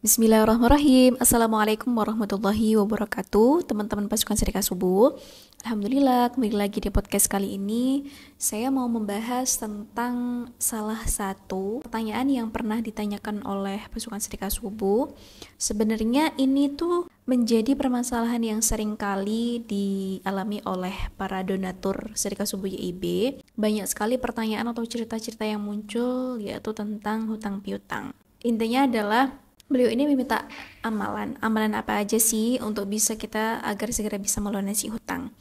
Bismillahirrahmanirrahim. Assalamualaikum warahmatullahi wabarakatuh. Teman-teman pasukan Sedekah Subuh, Alhamdulillah kembali lagi di podcast kali ini. Saya mau membahas tentang salah satu pertanyaan yang pernah ditanyakan oleh pasukan Sedekah Subuh. Sebenarnya ini tuh menjadi permasalahan yang sering kali dialami oleh para donatur Sedekah Subuh YIB. Banyak sekali pertanyaan atau cerita-cerita yang muncul, yaitu tentang hutang piutang. Intinya adalah beliau ini meminta amalan apa aja sih untuk bisa kita agar segera bisa melunasi hutang.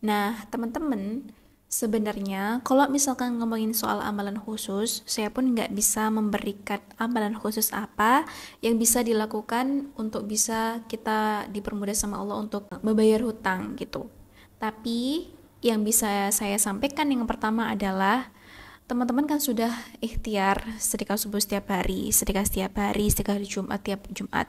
Nah, teman-teman, sebenarnya kalau misalkan ngomongin soal amalan khusus, saya pun nggak bisa memberikan amalan khusus apa yang bisa dilakukan untuk bisa kita dipermudah sama Allah untuk membayar hutang gitu. Tapi yang bisa saya sampaikan yang pertama adalah teman-teman kan sudah ikhtiar sedekah subuh setiap hari, sedekah hari Jumat tiap Jumat.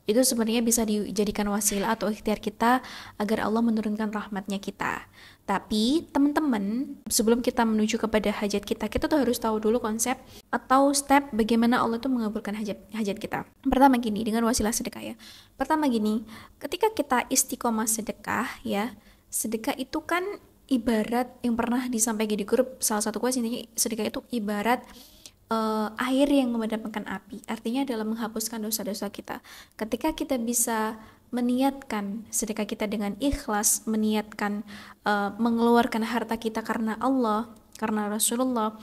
Itu sebenarnya bisa dijadikan wasilah atau ikhtiar kita agar Allah menurunkan rahmatnya kita. Tapi teman-teman, sebelum kita menuju kepada hajat kita tuh harus tahu dulu konsep atau step bagaimana Allah tuh mengabulkan hajat kita. Pertama gini, dengan wasilah sedekah ya. Pertama gini, ketika kita istiqomah sedekah ya, sedekah itu kan ibarat yang pernah disampaikan di grup salah satu kuas, intinya sedekah itu ibarat air yang memadamkan api, artinya dalam menghapuskan dosa-dosa kita. Ketika kita bisa meniatkan sedekah kita dengan ikhlas, meniatkan mengeluarkan harta kita karena Allah, karena Rasulullah,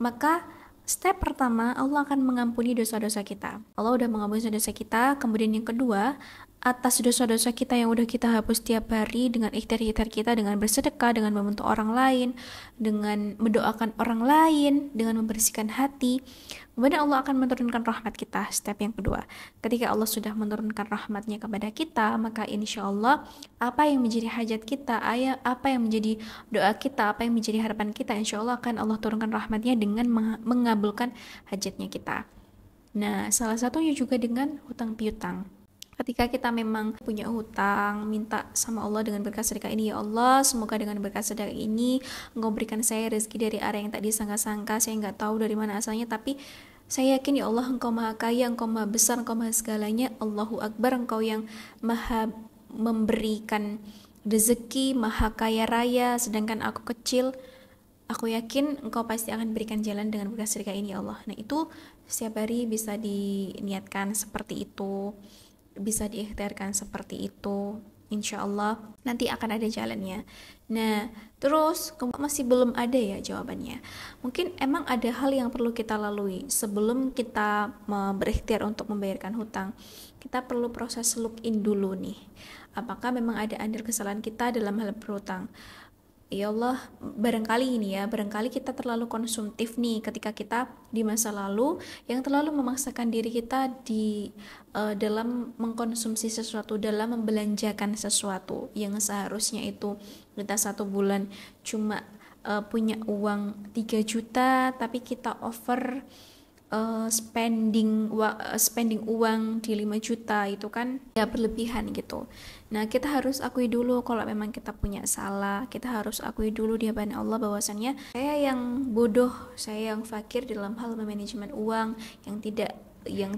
maka step pertama Allah akan mengampuni dosa-dosa kita. Allah udah mengampuni dosa-dosa kita. Kemudian yang kedua, atas dosa-dosa kita yang udah kita hapus tiap hari dengan ikhtiar-ikhtiar kita, dengan bersedekah, dengan membantu orang lain, dengan mendoakan orang lain, dengan membersihkan hati, kemudian Allah akan menurunkan rahmat kita. Step yang kedua, ketika Allah sudah menurunkan rahmatnya kepada kita, maka insya Allah apa yang menjadi hajat kita, apa yang menjadi doa kita, apa yang menjadi harapan kita, insya Allah akan Allah turunkan rahmatnya dengan mengabulkan hajatnya kita. Nah, salah satunya juga dengan hutang piutang. Ketika kita memang punya hutang, minta sama Allah dengan berkat sedekah ini, ya Allah, semoga dengan berkat sedekah ini Engkau berikan saya rezeki dari arah yang tak disangka-sangka. Saya nggak tahu dari mana asalnya, tapi saya yakin ya Allah, Engkau maha kaya, Engkau maha besar, Engkau maha segalanya. Allahu Akbar, Engkau yang maha memberikan rezeki, maha kaya raya, sedangkan aku kecil. Aku yakin Engkau pasti akan berikan jalan dengan berkat sedekah ini, ya Allah. Nah, itu setiap hari bisa diniatkan seperti itu, bisa diikhtiarkan seperti itu, insya Allah nanti akan ada jalannya. Nah, terus masih belum ada ya jawabannya. Mungkin emang ada hal yang perlu kita lalui sebelum kita berikhtiar untuk membayarkan hutang. Kita perlu proses look in dulu nih, apakah memang ada andil kesalahan kita dalam hal berhutang. Ya Allah, barangkali kita terlalu konsumtif nih ketika kita di masa lalu yang terlalu memaksakan diri kita dalam mengkonsumsi sesuatu, dalam membelanjakan sesuatu yang seharusnya itu kita 1 bulan cuma punya uang 3 juta, tapi kita over spending uang di 5 juta, itu kan ya berlebihan gitu. Nah, kita harus akui dulu kalau memang kita punya salah. Kita harus akui dulu di hadapan Allah bahwasannya saya yang bodoh, saya yang fakir dalam hal manajemen uang, yang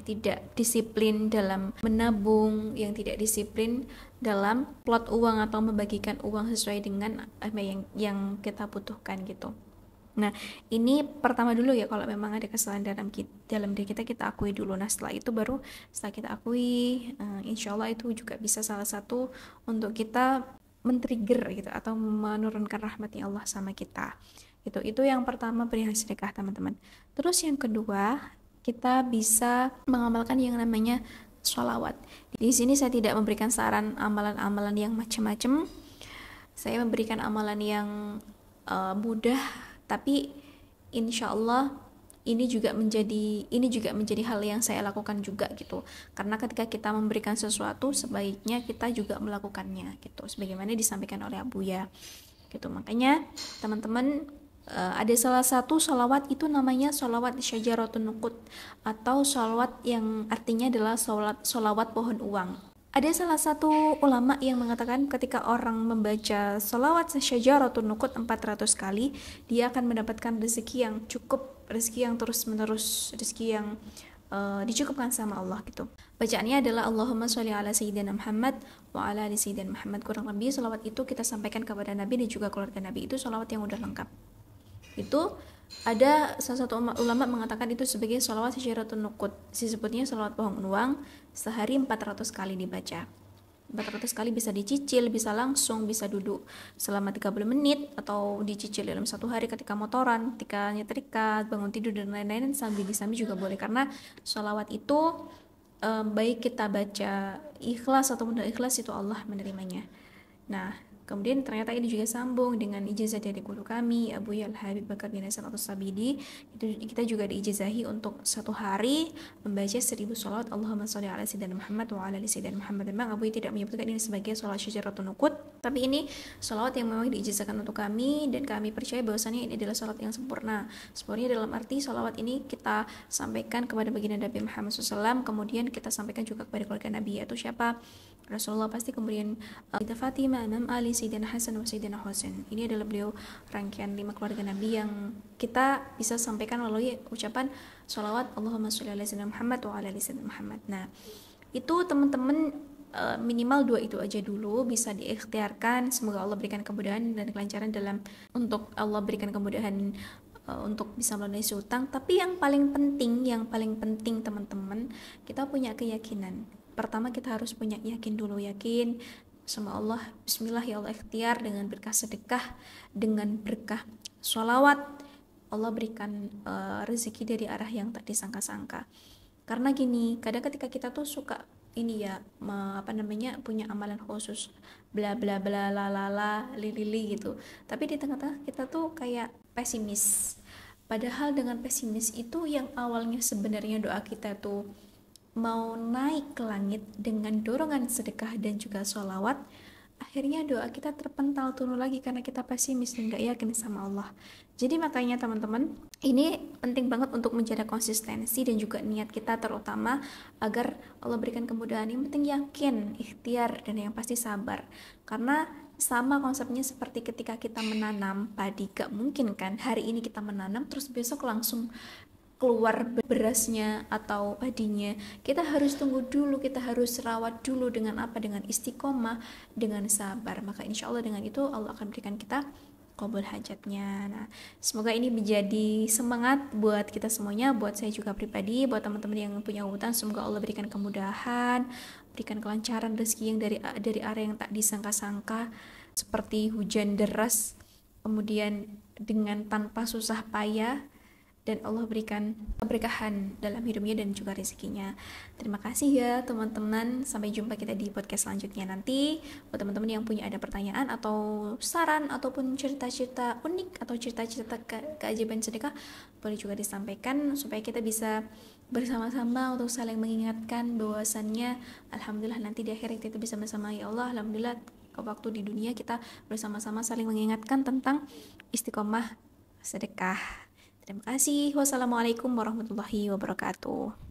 tidak disiplin dalam menabung, yang tidak disiplin dalam plot uang atau membagikan uang sesuai dengan apa yang kita butuhkan gitu. Nah, ini pertama dulu ya, kalau memang ada kesalahan dalam diri kita akui dulu. Nah, setelah kita akui, insya Allah itu juga bisa salah satu untuk kita men-trigger gitu atau menurunkan rahmatnya Allah sama kita. Itu yang pertama perihal sedekah, teman-teman. Terus yang kedua, kita bisa mengamalkan yang namanya sholawat. Di sini saya tidak memberikan saran amalan-amalan yang macam-macam. Saya memberikan amalan yang mudah, tapi insya Allah ini juga menjadi hal yang saya lakukan juga gitu. Karena ketika kita memberikan sesuatu, sebaiknya kita juga melakukannya gitu, sebagaimana disampaikan oleh Abuya gitu. Makanya teman-teman, ada salah satu sholawat, itu namanya sholawat syajaratun nuqud, atau sholawat yang artinya adalah sholawat pohon uang. Ada salah satu ulama yang mengatakan ketika orang membaca sholawat syajaratun nuqud 400 kali, dia akan mendapatkan rezeki yang cukup, rezeki yang terus menerus, rezeki yang dicukupkan sama Allah gitu. Bacaannya adalah Allahumma sholli ala sayyidina Muhammad wa ala ali sayyidina Muhammad. Kurang lebih sholawat itu kita sampaikan kepada Nabi dan juga keluarga Nabi. Itu sholawat yang udah lengkap. Itu ada salah satu ulama mengatakan itu sebagai sholawat syaratun nuqut. Disebutnya sholawat pohon uang, sehari 400 kali dibaca. 400 kali bisa dicicil, bisa langsung, bisa duduk selama 30 menit, atau dicicil dalam satu hari ketika motoran, ketika nyetrika, bangun tidur, dan lain-lain, sambil disambi juga boleh. Karena sholawat itu baik kita baca ikhlas ataupun tidak ikhlas, itu Allah menerimanya. Nah, kemudian ternyata ini juga sambung dengan ijazah dari guru kami Abu Yal Habib Bakar bin Hasan As-Sabidi. Itu kita juga diijazahi untuk satu hari membaca 1000 sholawat Allahumma sholli ala sayyidina Muhammad wa ala ali sayyidina Muhammad. Memang Abu tidak menyebutkan ini sebagai sholawat syajaratun nuqut, tapi ini sholawat yang memang diijazahkan untuk kami, dan kami percaya bahwasannya ini adalah sholawat yang sempurna. Sempurna dalam arti sholawat ini kita sampaikan kepada baginda Nabi Muhammad SAW, kemudian kita sampaikan juga kepada keluarga Nabi, yaitu siapa? Rasulullah pasti, kemudian Ida Fatimah, Imam Ali, Sayyidina Hasan, wa Sayyidina Husain. Ini adalah beliau rangkaian 5 keluarga Nabi yang kita bisa sampaikan melalui ucapan sholawat Allahumma sholli ala sayyidina Muhammad wa ala ali sayyidina Muhammad. Nah, itu teman-teman minimal 2 itu aja dulu bisa diikhtiarkan. Semoga Allah berikan kemudahan dan kelancaran dalam untuk Allah berikan kemudahan untuk bisa melunasi utang. Tapi yang paling penting teman-teman, kita punya keyakinan. Pertama kita harus punya yakin dulu, yakin sama Allah. Bismillah ya Allah, ikhtiar dengan berkah sedekah, dengan berkah sholawat, Allah berikan rezeki dari arah yang tak disangka-sangka. Karena gini, kadang ketika kita tuh suka ini ya, punya amalan khusus, bla bla bla la la la li gitu, tapi di tengah-tengah kita tuh kayak pesimis. Padahal dengan pesimis itu yang awalnya sebenarnya doa kita tuh mau naik ke langit dengan dorongan sedekah dan juga sholawat, akhirnya doa kita terpental turun lagi karena kita pesimis dan gak yakin sama Allah. Jadi makanya teman-teman, ini penting banget untuk menjaga konsistensi dan juga niat kita, terutama agar Allah berikan kemudahan. Yang penting yakin, ikhtiar, dan yang pasti sabar. Karena sama konsepnya seperti ketika kita menanam padi, gak mungkin kan hari ini kita menanam terus besok langsung keluar berasnya atau padinya. Kita harus tunggu dulu, kita harus rawat dulu dengan istiqomah, dengan sabar. Maka insya Allah dengan itu Allah akan berikan kita qabul hajatnya. Nah, semoga ini menjadi semangat buat kita semuanya, buat saya juga pribadi, buat teman-teman yang punya hutang. Semoga Allah berikan kemudahan, berikan kelancaran rezeki yang dari arah yang tak disangka-sangka, seperti hujan deras, kemudian dengan tanpa susah payah, dan Allah berikan keberkahan dalam hidupnya dan juga rezekinya. Terima kasih ya teman-teman. Sampai jumpa kita di podcast selanjutnya nanti. Buat teman-teman yang punya ada pertanyaan atau saran ataupun cerita-cerita unik atau cerita-cerita keajaiban sedekah, boleh juga disampaikan supaya kita bisa bersama-sama untuk saling mengingatkan bahwasannya alhamdulillah nanti di akhirat kita bisa bersama ya Allah. Alhamdulillah waktu di dunia kita bersama-sama saling mengingatkan tentang istiqomah sedekah. Terima kasih. Wassalamualaikum warahmatullahi wabarakatuh.